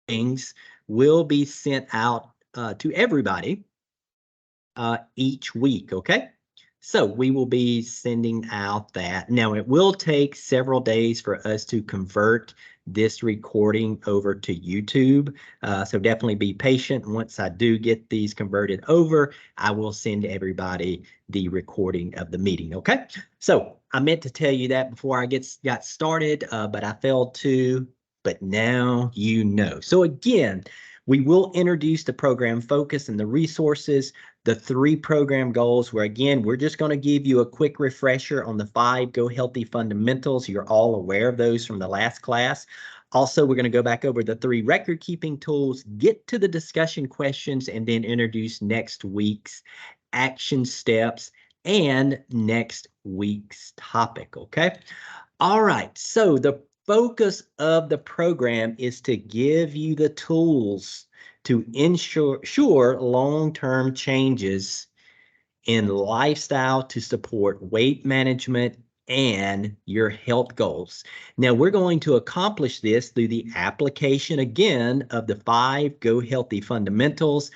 recordings will be sent out to everybody each week, okay? So we will be sending out that. Now, it will take several days for us to convert this recording over to YouTube. So definitely be patient. Once I do get these converted over, I will send everybody the recording of the meeting, okay? So I meant to tell you that before I got started, but I failed to, but now you know. So again, we will introduce the program focus and the resources, the 3 program goals, where again, we're just going to give you a quick refresher on the 5 Go Healthy fundamentals. You're all aware of those from the last class. Also, we're going to go back over the 3 record keeping tools, get to the discussion questions, and then introduce next week's action steps and next week's topic, okay? All right, so the focus of the program is to give you the tools to ensure long-term changes in lifestyle to support weight management and your health goals. Now, we're going to accomplish this through the application, again, of the 5 Go Healthy fundamentals.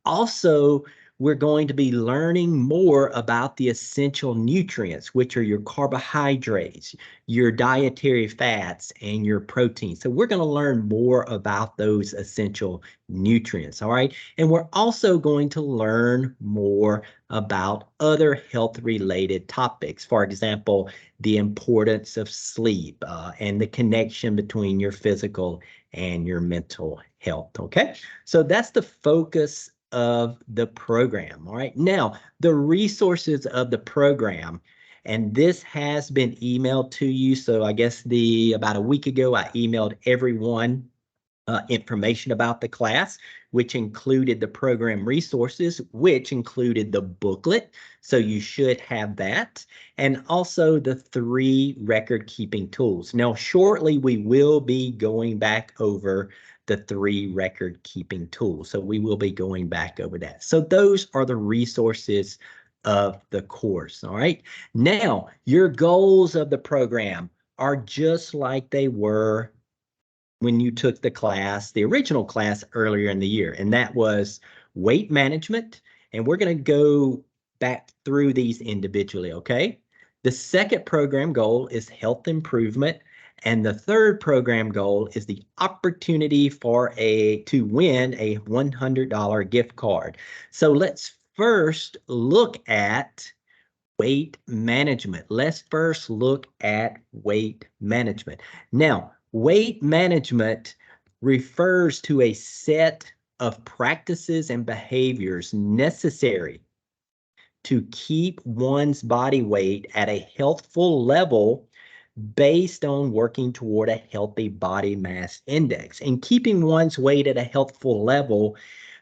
Also, we're going to be learning more about the essential nutrients, which are your carbohydrates, your dietary fats, and your proteins. So we're going to learn more about those essential nutrients, all right? And we're also going to learn more about other health-related topics. For example, the importance of sleep and the connection between your physical and your mental health, okay? So that's the focus of the program, all right? Now, the resources of the program, and this has been emailed to you. So I guess about a week ago, I emailed everyone information about the class, which included the program resources, which included the booklet. So you should have that. And also the 3 record keeping tools. Now, shortly, we will be going back over the 3 record keeping tools. So we will be going back over that. So those are the resources of the course. All right. Now, your goals of the program are just like they were when you took the class, the original class earlier in the year, and that was weight management. And we're going to go back through these individually, okay? The second program goal is health improvement. And the third program goal is the opportunity to win a $100 gift card. So let's first look at weight management. Let's first look at weight management. Now, weight management refers to a set of practices and behaviors necessary to keep one's body weight at a healthful level based on working toward a healthy body mass index. And keeping one's weight at a healthful level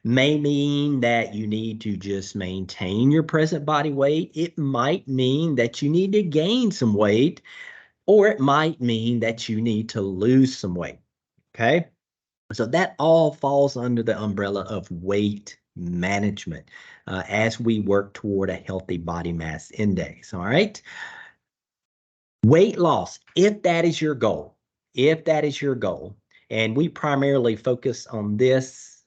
may mean that you need to just maintain your present body weight. It might mean that you need to gain some weight, or it might mean that you need to lose some weight, okay? So that all falls under the umbrella of weight management as we work toward a healthy body mass index, all right? Weight loss, if that is your goal, and we primarily focus on this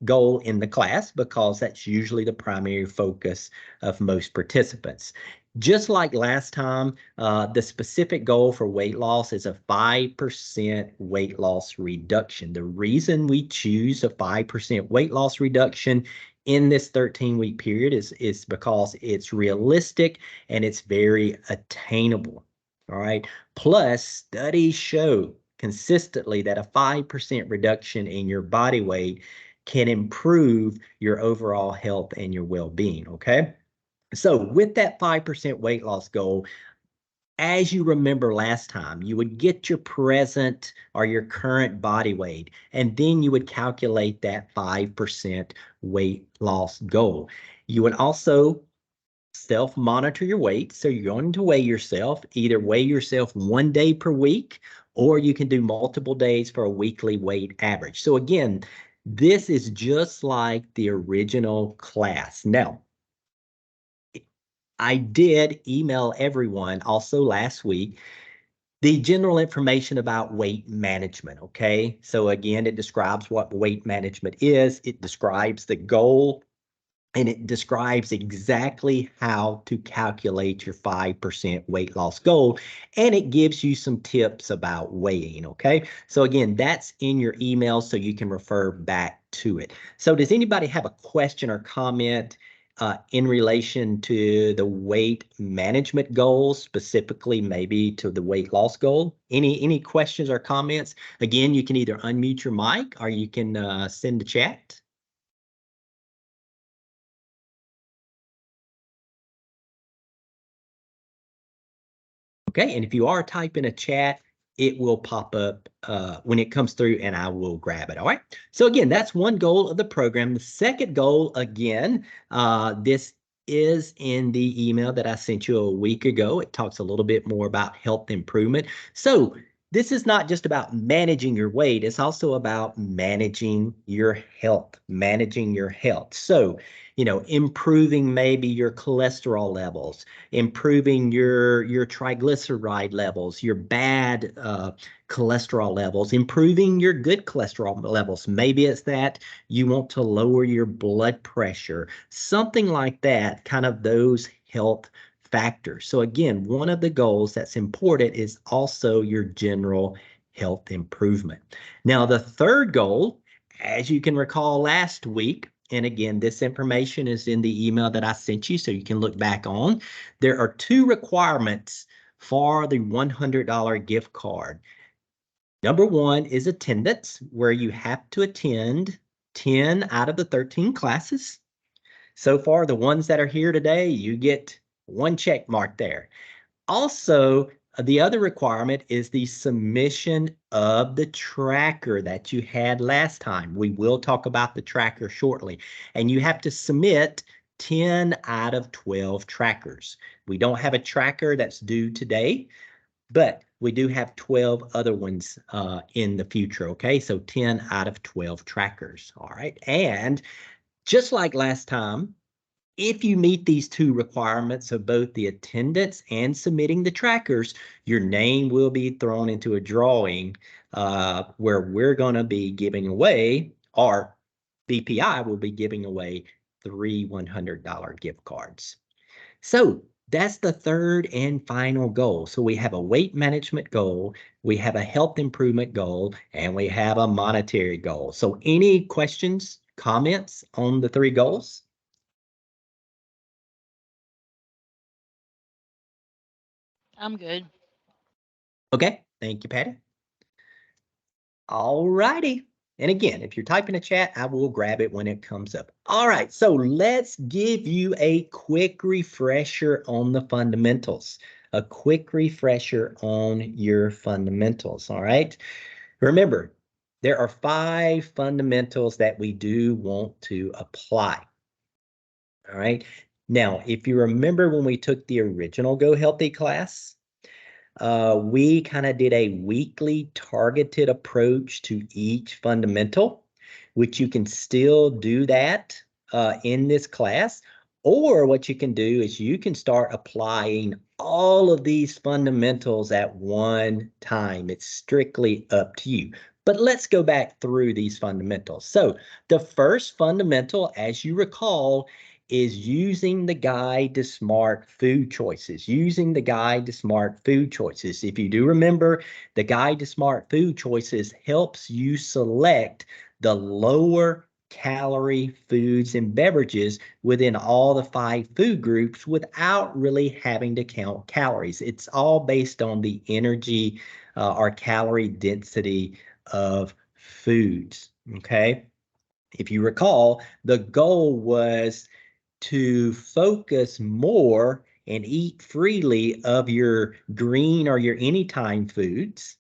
goal in the class because that's usually the primary focus of most participants. Just like last time, the specific goal for weight loss is a 5% weight loss reduction. The reason we choose a 5% weight loss reduction in this 13-week period is because it's realistic and it's very attainable. All right. Plus, studies show consistently that a 5% reduction in your body weight can improve your overall health and your well-being. Okay. So with that 5% weight loss goal, as you remember last time, you would get your present or your current body weight, and then you would calculate that 5% weight loss goal. You would also self-monitor your weight. So you're going to weigh yourself, either weigh yourself 1 day per week, or you can do multiple days for a weekly weight average. So again, this is just like the original class. Now, I did email everyone also last week The general information about weight management, okay? So again, it describes what weight management is. It describes the goal, and it describes exactly how to calculate your 5% weight loss goal. And it gives you some tips about weighing, okay? So again, that's in your email so you can refer back to it. So does anybody have a question or comment in relation to the weight management goals, specifically maybe to the weight loss goal? Any questions or comments? Again, you can either unmute your mic or you can send the chat. Okay, and if you are typing a chat, it will pop up when it comes through and I will grab it, all right? So again, that's one goal of the program. The second goal, again, this is in the email that I sent you a week ago. It talks a little bit more about health improvement. So this is not just about managing your weight, it's also about managing your health, managing your health. So, improving maybe your cholesterol levels, improving your triglyceride levels, your bad cholesterol levels, improving your good cholesterol levels. Maybe it's that you want to lower your blood pressure, something like that, kind of those health factors. So again, one of the goals that's important is also your general health improvement. Now, the third goal, as you can recall last week, and again, this information is in the email that I sent you, so you can look back on. There are two requirements for the $100 gift card. Number one is attendance, where you have to attend 10 out of the 13 classes. So far, the ones that are here today, you get one check mark there. Also, the other requirement is the submission of the tracker that you had last time. We will talk about the tracker shortly. And you have to submit 10 out of 12 trackers. We don't have a tracker that's due today, but we do have 12 other ones in the future, okay? So 10 out of 12 trackers, all right? And just like last time, if you meet these two requirements of both the attendance and submitting the trackers, your name will be thrown into a drawing where we're going to be giving away, or BPI will be giving away 3 $100 gift cards. So that's the third and final goal. So we have a weight management goal, we have a health improvement goal, and we have a monetary goal. So any questions, comments on the three goals? I'm good. Okay, thank you, Patty. All righty. And again, if you're typing a chat, I will grab it when it comes up. All right, so let's give you a quick refresher on the fundamentals. A quick refresher on your fundamentals, all right? Remember, there are 5 fundamentals that we do want to apply, all right? Now, if you remember when we took the original Go Healthy class, we kind of did a weekly targeted approach to each fundamental, which you can still do that in this class. Or what you can do is you can start applying all of these fundamentals at one time. It's strictly up to you. But let's go back through these fundamentals. So the first fundamental, as you recall, is using the guide to smart food choices, using the guide to smart food choices. If you do remember, the guide to smart food choices helps you select the lower calorie foods and beverages within all the 5 food groups without really having to count calories. It's all based on the energy or calorie density of foods, okay? If you recall, the goal was to focus more and eat freely of your green or your anytime foods,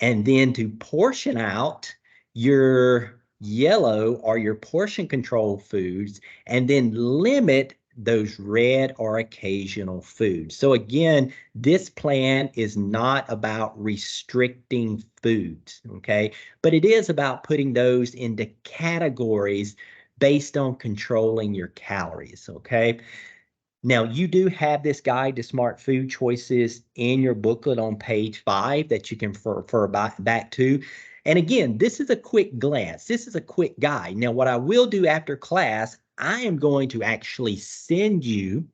and then to portion out your yellow or your portion control foods, and then limit those red or occasional foods. So again, this plan is not about restricting foods, okay? But it is about putting those into categories based on controlling your calories, okay? Now, you do have this guide to smart food choices in your booklet on page 5 that you can refer back to. And again, this is a quick glance. This is a quick guide. Now, what I will do after class, I am going to actually send you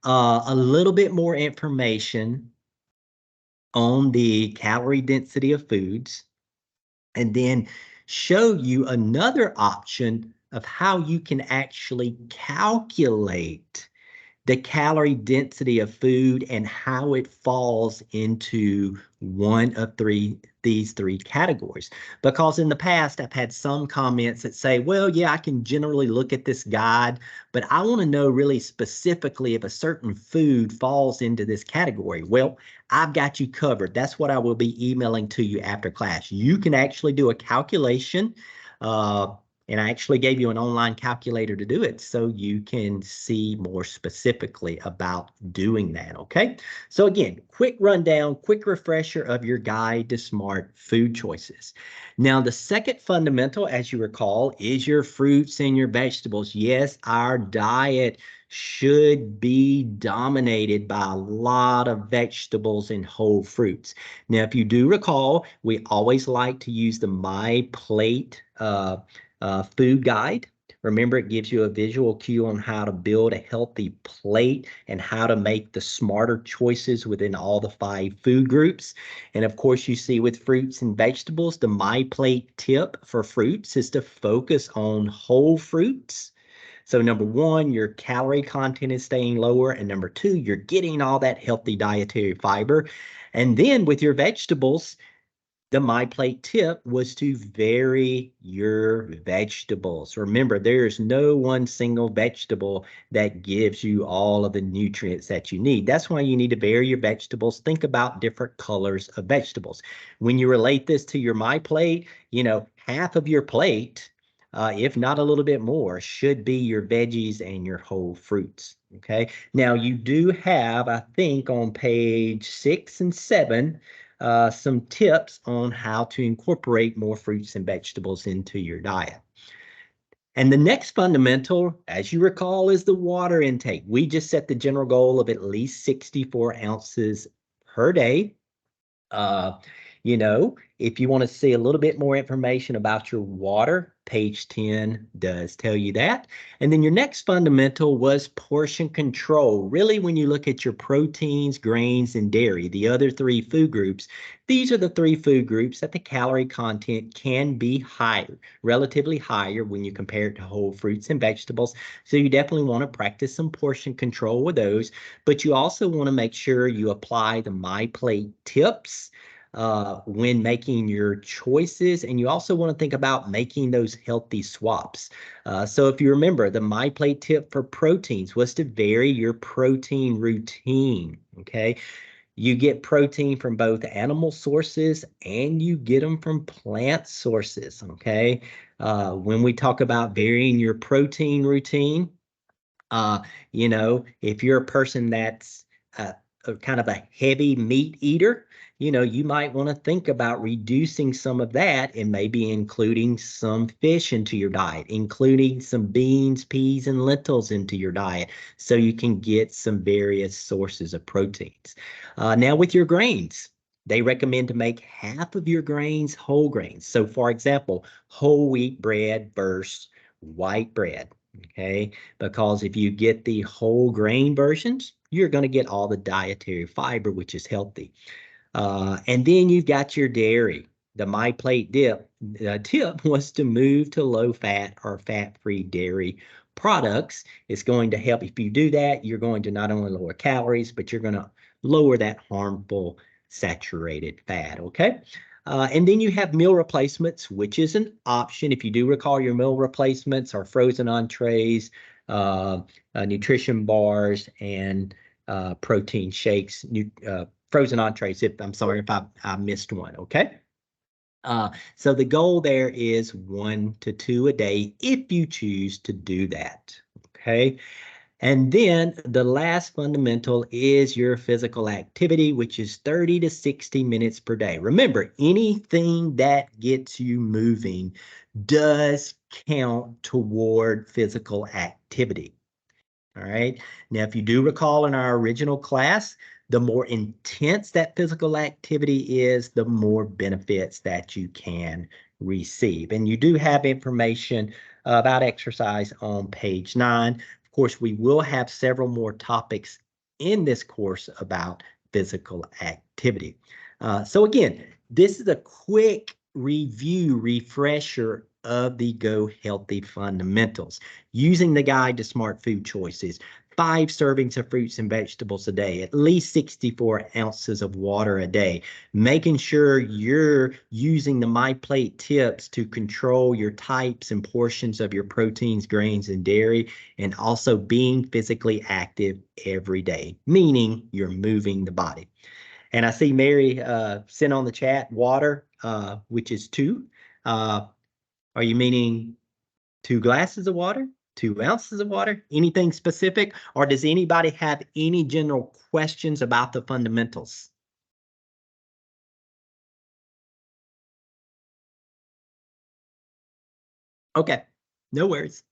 a little bit more information on the calorie density of foods, and then show you another option of how you can actually calculate the calorie density of food and how it falls into one of these three categories. Because in the past, I've had some comments that say, well, yeah, I can generally look at this guide, but I want to know really specifically if a certain food falls into this category. Well, I've got you covered. That's what I will be emailing to you after class. You can actually do a calculation. And I actually gave you an online calculator to do it so you can see more specifically about doing that, okay? So again, quick rundown, quick refresher of your guide to smart food choices. Now, the second fundamental, as you recall, is your fruits and your vegetables. Yes, our diet should be dominated by a lot of vegetables and whole fruits. Now, if you do recall, we always like to use the My Plate food guide. Remember, it gives you a visual cue on how to build a healthy plate and how to make the smarter choices within all the 5 food groups. And of course, you see with fruits and vegetables, the My Plate tip for fruits is to focus on whole fruits. So number 1, your calorie content is staying lower. And number 2, you're getting all that healthy dietary fiber. And then with your vegetables, the My Plate tip was to vary your vegetables. Remember, there's no one single vegetable that gives you all of the nutrients that you need. That's why you need to vary your vegetables. Think about different colors of vegetables. When you relate this to your My Plate, half of your plate, if not a little bit more, should be your veggies and your whole fruits. Okay. Now, you do have, I think, on page 6 and 7, some tips on how to incorporate more fruits and vegetables into your diet. And the next fundamental, as you recall, is the water intake. We just set the general goal of at least 64 ounces per day. Uh, if you want to see a little bit more information about your water, page 10 does tell you that. And then your next fundamental was portion control. Really, when you look at your proteins, grains, and dairy, the other 3 food groups, these are the 3 food groups that the calorie content can be higher, relatively higher when you compare it to whole fruits and vegetables. So you definitely want to practice some portion control with those, but you also want to make sure you apply the My Plate tips when making your choices. And you also want to think about making those healthy swaps. So if you remember, the My Plate tip for proteins was to vary your protein routine, okay? You get protein from both animal sources and you get them from plant sources, okay? When we talk about varying your protein routine, uh, if you're a person that's a kind of a heavy meat eater, you might want to think about reducing some of that and maybe including some fish into your diet, including some beans, peas, and lentils into your diet so you can get some various sources of proteins. Now with your grains, they recommend to make half of your grains whole grains. So for example, whole wheat bread versus white bread. Okay, because if you get the whole grain versions, you're going to get all the dietary fiber, which is healthy. And then you've got your dairy. The My Plate tip was to move to low fat or fat-free dairy products. It's going to help. If you do that, you're going to not only lower calories, but you're going to lower that harmful saturated fat, okay? And then you have meal replacements, which is an option. If you do recall, your meal replacements are frozen entrees, nutrition bars, and protein shakes, frozen entrees. I'm sorry if I missed one, okay? So the goal there is 1 to 2 a day if you choose to do that, okay? And then the last fundamental is your physical activity, which is 30 to 60 minutes per day. Remember, anything that gets you moving does count toward physical activity. All right. Now, if you do recall in our original class, the more intense that physical activity is, the more benefits that you can receive. And you do have information about exercise on page 9. Of course, we will have several more topics in this course about physical activity. So again, this is a quick review, refresher of the Go Healthy fundamentals using the guide to smart food choices, 5 servings of fruits and vegetables a day, at least 64 ounces of water a day, making sure you're using the My Plate tips to control your types and portions of your proteins, grains, and dairy, and also being physically active every day, meaning you're moving the body. And I see Mary sent on the chat water, which is 2. Are you meaning 2 glasses of water, 2 ounces of water, anything specific? Or does anybody have any general questions about the fundamentals? Okay, no worries.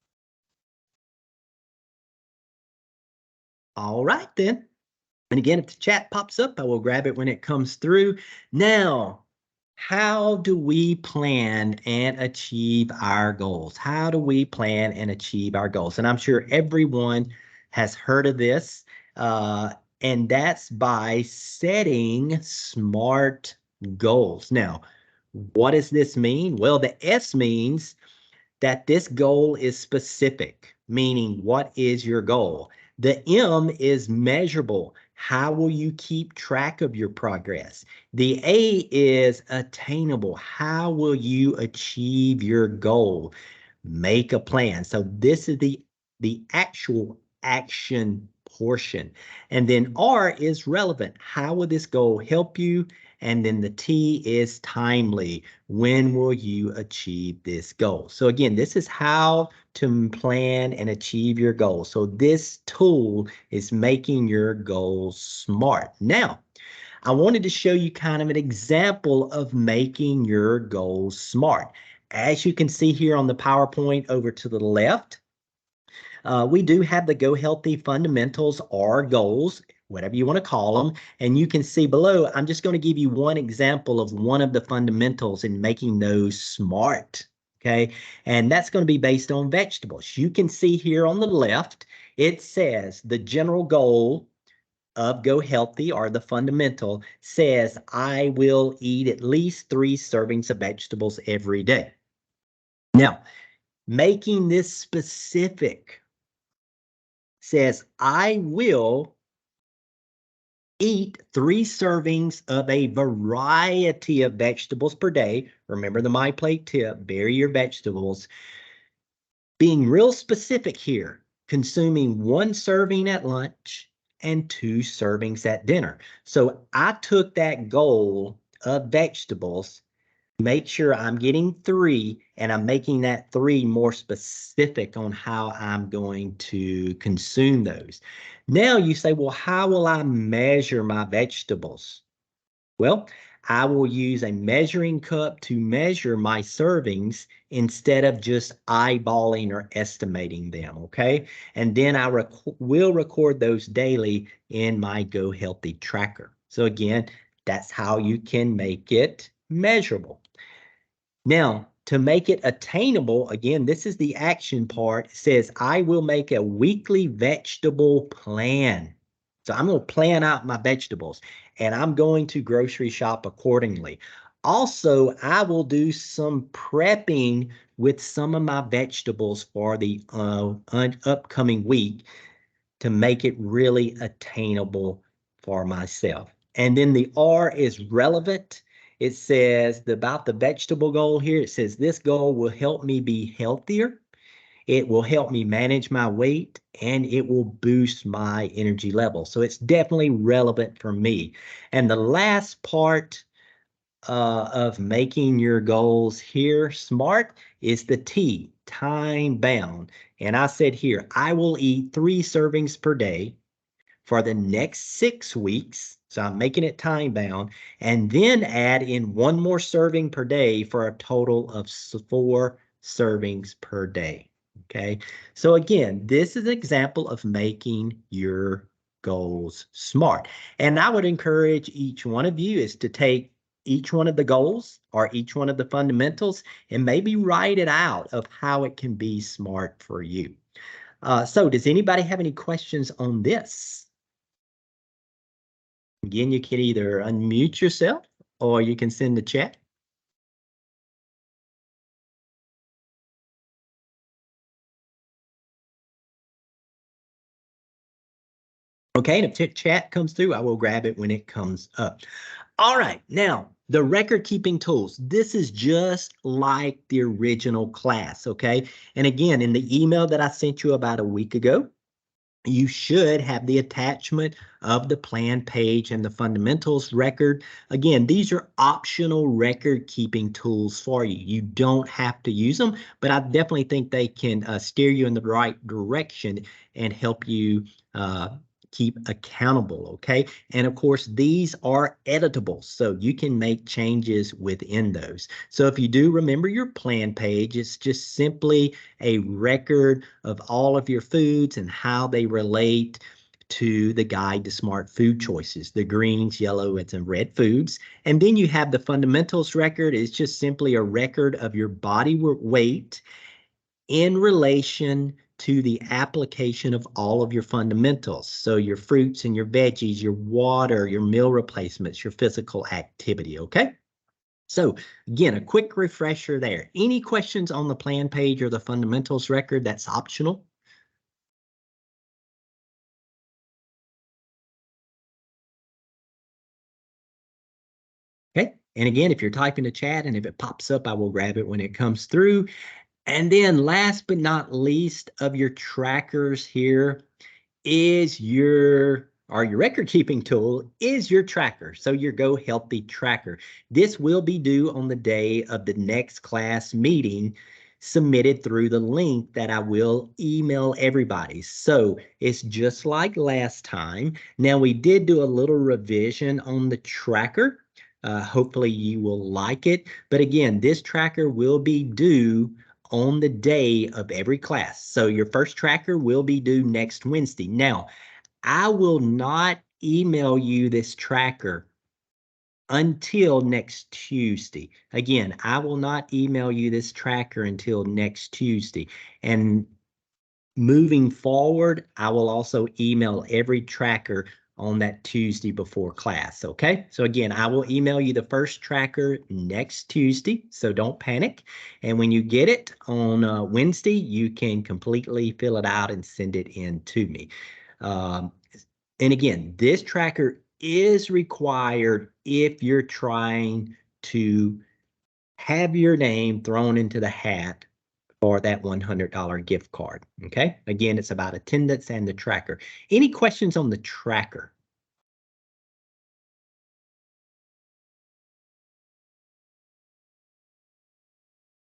All right then. And again, if the chat pops up, I will grab it when it comes through. Now, how do we plan and achieve our goals? How do we plan and achieve our goals? And I'm sure everyone has heard of this, and that's by setting SMART goals. Now, what does this mean? Well, the S means that this goal is specific, meaning what is your goal? The M is measurable. How will you keep track of your progress? The A is attainable. How will you achieve your goal? Make a plan. So this is the actual action portion. And then R is relevant. How will this goal help you? And then the T is timely. When will you achieve this goal? So again, this is how to plan and achieve your goals. So this tool is making your goals smart. Now, I wanted to show you kind of an example of making your goals smart. As you can see here on the PowerPoint over to the left, we do have the Go Healthy fundamentals or goals, whatever you want to call them. And you can see below, I'm just going to give you one example of one of the fundamentals in making those smart. Okay. And that's going to be based on vegetables. You can see here on the left, it says the general goal of Go Healthy or the fundamental says, I will eat at least 3 servings of vegetables every day. Now, making this specific says, I will eat 3 servings of a variety of vegetables per day. Remember the My Plate tip, bury your vegetables. Being real specific here, consuming 1 serving at lunch and 2 servings at dinner. So I took that goal of vegetables, make sure I'm getting 3, and I'm making that 3 more specific on how I'm going to consume those. Now you say, well, how will I measure my vegetables? Well, I will use a measuring cup to measure my servings instead of just eyeballing or estimating them, okay? And then I will record those daily in my Go Healthy tracker. So again, that's how you can make it measurable. Now, to make it attainable, again, this is the action part. It says, I will make a weekly vegetable plan. So I'm going to plan out my vegetables and I'm going to grocery shop accordingly. Also, I will do some prepping with some of my vegetables for the upcoming week to make it really attainable for myself. And then the R is relevant. It says about the vegetable goal here, it says this goal will help me be healthier. It will help me manage my weight and it will boost my energy level. So it's definitely relevant for me. And the last part of making your goals here smart is the T, time bound. And I said here, I will eat 3 servings per day for the next 6 weeks. So I'm making it time bound, and then add in 1 more serving per day for a total of 4 servings per day. Okay, so again, this is an example of making your goals SMART. And I would encourage each one of you is to take each one of the goals or each one of the fundamentals and maybe write it out of how it can be SMART for you. So does anybody have any questions on this? Again, you can either unmute yourself or you can send the chat. Okay, and if chat comes through, I will grab it when it comes up. All right, now the record keeping tools. This is just like the original class, okay? And again, in the email that I sent you about a week ago, you should have the attachment of the plan page and the fundamentals record. Again, these are optional record keeping tools for you. You don't have to use them, but I definitely think they can steer you in the right direction and help you keep accountable, okay? And of course, these are editable, so you can make changes within those. So if you do remember your plan page, it's just simply a record of all of your foods and how they relate to the guide to smart food choices, the greens, yellows, and red foods. And then you have the fundamentals record. It's just simply a record of your body weight in relation to the application of all of your fundamentals. So your fruits and your veggies, your water, your meal replacements, your physical activity, okay? So again, a quick refresher there. Any questions on the plan page or the fundamentals record? That's optional. Okay, and again, if you're typing the chat and if it pops up, I will grab it when it comes through. And then last but not least of your trackers here is your record keeping tool is your tracker. So your Go Healthy tracker. This will be due on the day of the next class meeting, submitted through the link that I will email everybody. So it's just like last time. Now we did do a little revision on the tracker. Hopefully you will like it. But again, this tracker will be due on the day of every class. So your first tracker will be due next Wednesday. Now, I will not email you this tracker until next Tuesday. Again, I will not email you this tracker until next Tuesday. And moving forward, I will also email every tracker on that Tuesday before class, okay? So again, I will email you the first tracker next Tuesday, so don't panic. And when you get it on Wednesday, you can completely fill it out and send it in to me. And again, this tracker is required if you're trying to have your name thrown into the hat for that $100 gift card. Okay. Again, it's about attendance and the tracker. Any questions on the tracker?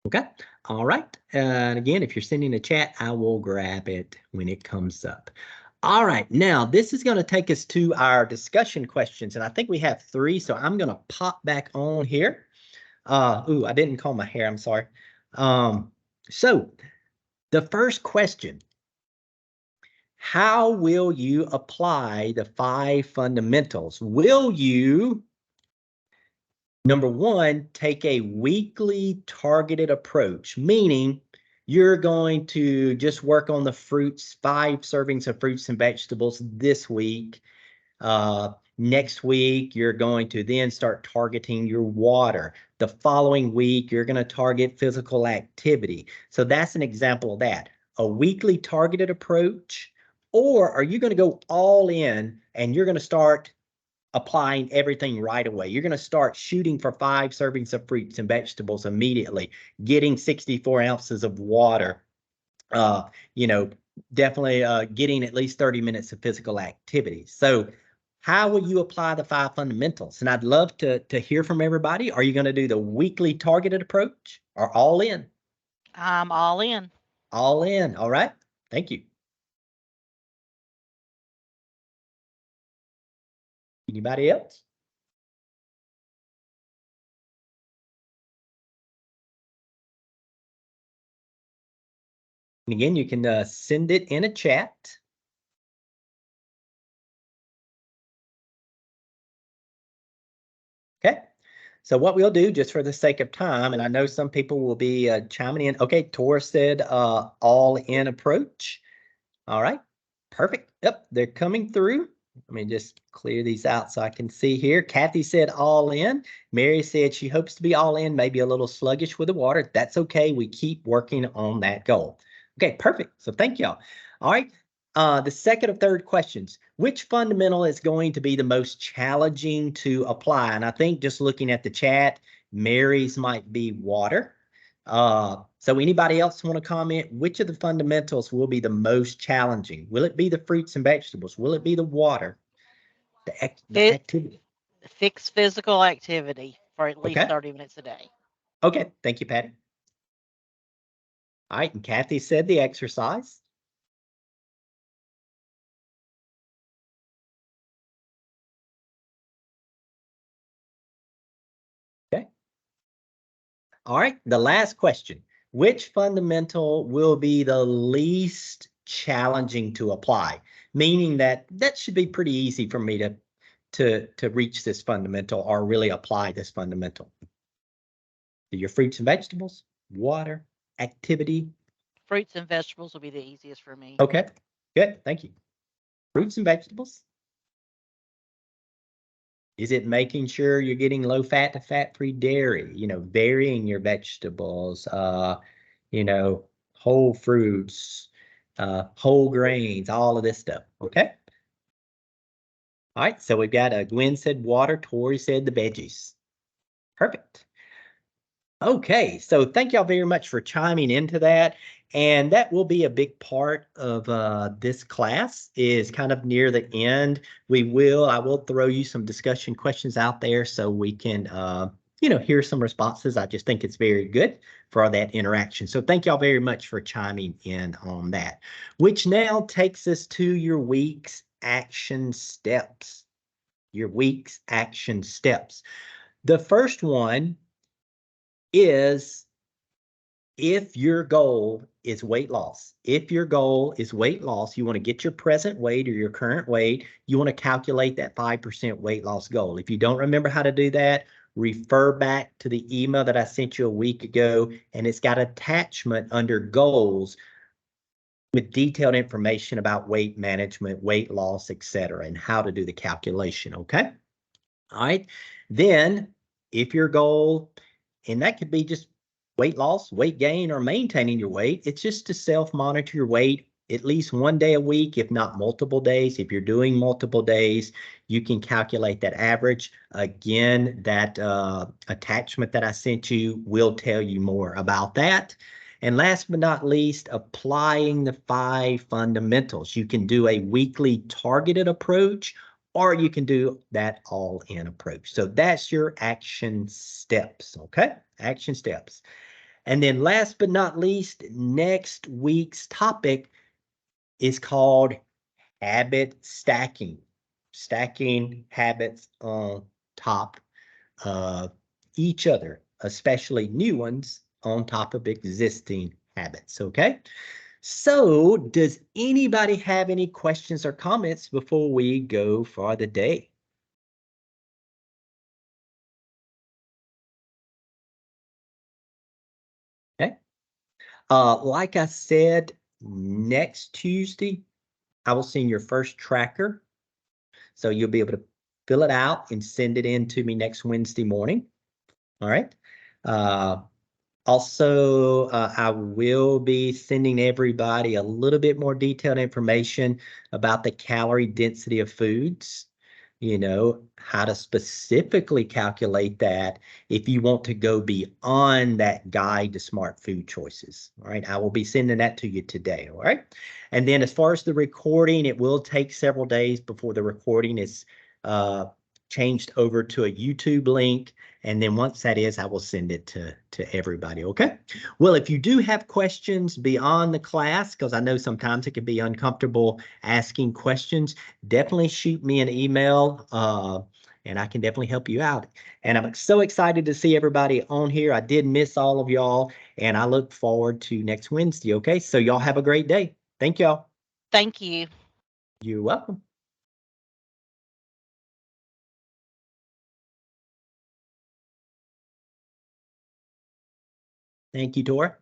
Okay. All right. And again, if you're sending a chat, I will grab it when it comes up. All right. Now, this is going to take us to our discussion questions. And I think we have 3. So I'm going to pop back on here. Ooh, I didn't comb my hair. I'm sorry. So the first question, how will you apply the 5 fundamentals? Will you, number 1, take a weekly targeted approach, meaning you're going to just work on the fruits, 5 servings of fruits and vegetables this week. Next week, you're going to then start targeting your water. The following week, you're going to target physical activity. So that's an example of that. A weekly targeted approach. Or are you going to go all in and you're going to start applying everything right away? You're going to start shooting for 5 servings of fruits and vegetables immediately, getting 64 ounces of water, uh, you know, definitely getting at least 30 minutes of physical activity. So how will you apply the 5 fundamentals? And I'd love to hear from everybody. Are you going to do the weekly targeted approach or all in? I'm all in. All in. All right. Thank you. Anybody else? And again, you can send it in a chat. Okay. So what we'll do, just for the sake of time, and I know some people will be chiming in. Okay, Tor said all-in approach. All right, perfect. Yep, they're coming through. Let me just clear these out so I can see here. Kathy said all in. Mary said she hopes to be all in, maybe a little sluggish with the water. That's okay. We keep working on that goal. Okay, perfect. So thank y'all. All right. The second or third questions. Which fundamental is going to be the most challenging to apply? And I think just looking at the chat, Mary's might be water. So anybody else want to comment? Which of the fundamentals will be the most challenging? Will it be the fruits and vegetables? Will it be the water? The activity? Fix physical activity for at least Okay. 30 minutes a day. Okay. Thank you, Patty. All right. And Kathy said the exercise. Okay. All right. The last question. Which fundamental will be the least challenging to apply? Meaning that should be pretty easy for me to reach this fundamental or really apply this fundamental. Your fruits and vegetables, water, activity. Fruits and vegetables will be the easiest for me. Okay, good. Thank you. Fruits and vegetables. Is it making sure you're getting low fat to fat-free dairy? Varying your vegetables, whole fruits, whole grains, all of this stuff. Okay. All right. So we've got Gwen said water. Tori said the veggies. Perfect. Okay, so thank y'all very much for chiming into that. And that will be a big part of this class is kind of near the end. I will throw you some discussion questions out there so we can, hear some responses. I just think it's very good for that interaction. So thank y'all very much for chiming in on that, which now takes us to your week's action steps. Your week's action steps. The first one is if your goal is weight loss. If your goal is weight loss, you want to get your present weight or your current weight, you want to calculate that 5% weight loss goal. If you don't remember how to do that, refer back to the email that I sent you a week ago, and it's got attachment under goals with detailed information about weight management, weight loss, etc., and how to do the calculation, okay? All right. Then if your goal, and that could be just weight loss, weight gain, or maintaining your weight, it's just to self-monitor your weight at least one day a week, if not multiple days. If you're doing multiple days, you can calculate that average. Again, that attachment that I sent you will tell you more about that. And last but not least, applying the 5 fundamentals. You can do a weekly targeted approach, or you can do that all-in approach. So that's your action steps, okay? Action steps. And then last but not least, next week's topic is called habit stacking. Stacking habits on top of each other, especially new ones on top of existing habits, okay? So does anybody have any questions or comments before we go for the day? Okay. Like I said, next Tuesday, I will send your first tracker. So you'll be able to fill it out and send it in to me next Wednesday morning. All right. Also, I will be sending everybody a little bit more detailed information about the calorie density of foods, how to specifically calculate that if you want to go beyond that guide to smart food choices. All right, I will be sending that to you today. All right. And then as far as the recording, it will take several days before the recording is changed over to a YouTube link. And then once that is, I will send it to everybody, okay? Well, if you do have questions beyond the class, because I know sometimes it can be uncomfortable asking questions, definitely shoot me an email and I can definitely help you out. And I'm so excited to see everybody on here. I did miss all of y'all, and I look forward to next Wednesday. Okay, so y'all have a great day. Thank y'all. Thank you. You're welcome. Thank you, Tora.